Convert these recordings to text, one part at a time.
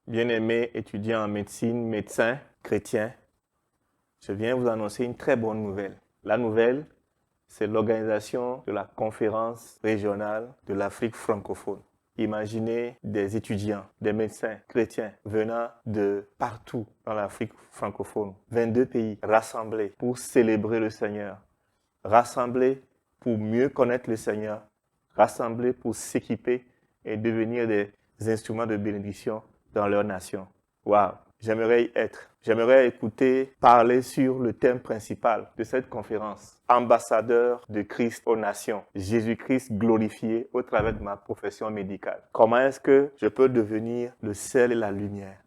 Bien-aimés étudiants en médecine, médecins, chrétiens, je viens vous annoncer une très bonne nouvelle. La nouvelle, c'est l'organisation de la conférence régionale de l'Afrique francophone. Imaginez des étudiants, des médecins chrétiens venant de partout dans l'Afrique francophone, 22 pays rassemblés pour célébrer le Seigneur, rassemblés pour mieux connaître le Seigneur, rassemblés pour s'équiper et devenir des instruments de bénédiction dans leur nation. Waouh! J'aimerais y être. J'aimerais écouter parler sur le thème principal de cette conférence. Ambassadeur de Christ aux nations. Jésus-Christ glorifié au travers de ma profession médicale. Comment est-ce que je peux devenir le sel et la lumière?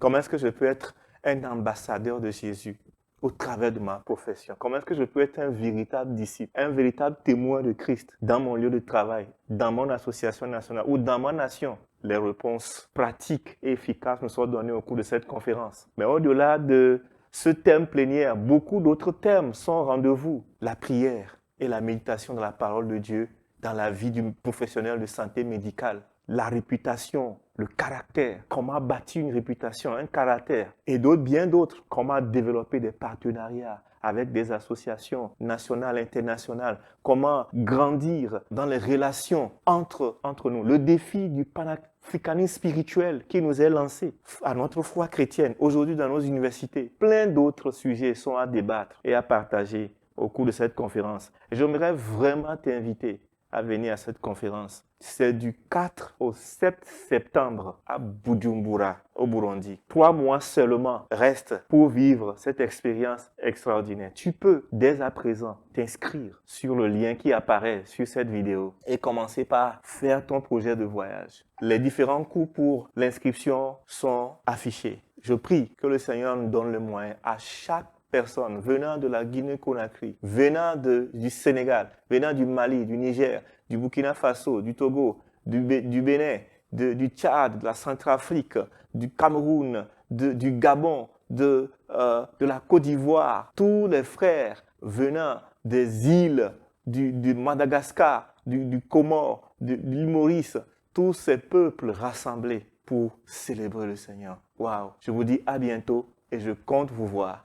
Comment est-ce que je peux être un ambassadeur de Jésus au travers de ma profession? Comment est-ce que je peux être un véritable disciple, un véritable témoin de Christ dans mon lieu de travail, dans mon association nationale ou dans ma nation? Les réponses pratiques et efficaces me sont données au cours de cette conférence. Mais au-delà de ce thème plénière, beaucoup d'autres thèmes sont au rendez-vous. La prière et la méditation de la parole de Dieu dans la vie du professionnel de santé médicale. La réputation, le caractère, comment bâtir une réputation, un caractère, et d'autres, bien d'autres, comment développer des partenariats avec des associations nationales, internationales, comment grandir dans les relations entre nous. Le défi du panafricanisme spirituel qui nous est lancé à notre foi chrétienne, aujourd'hui dans nos universités. Plein d'autres sujets sont à débattre et à partager au cours de cette conférence. J'aimerais vraiment t'inviter à venir à cette conférence. C'est du 4 au 7 septembre à Bujumbura, au Burundi. 3 mois seulement restent pour vivre cette expérience extraordinaire. Tu peux dès à présent t'inscrire sur le lien qui apparaît sur cette vidéo et commencer par faire ton projet de voyage. Les différents coûts pour l'inscription sont affichés. Je prie que le Seigneur nous donne le moyen à chaque personnes venant de la Guinée-Conakry, venant du Sénégal, venant du Mali, du Niger, du Burkina Faso, du Togo, du Bénin, du Tchad, de la Centrafrique, du Cameroun, du Gabon, de la Côte d'Ivoire, tous les frères venant des îles du Madagascar, du Comore, de l'île Maurice, tous ces peuples rassemblés pour célébrer le Seigneur. Waouh! Je vous dis à bientôt et je compte vous voir.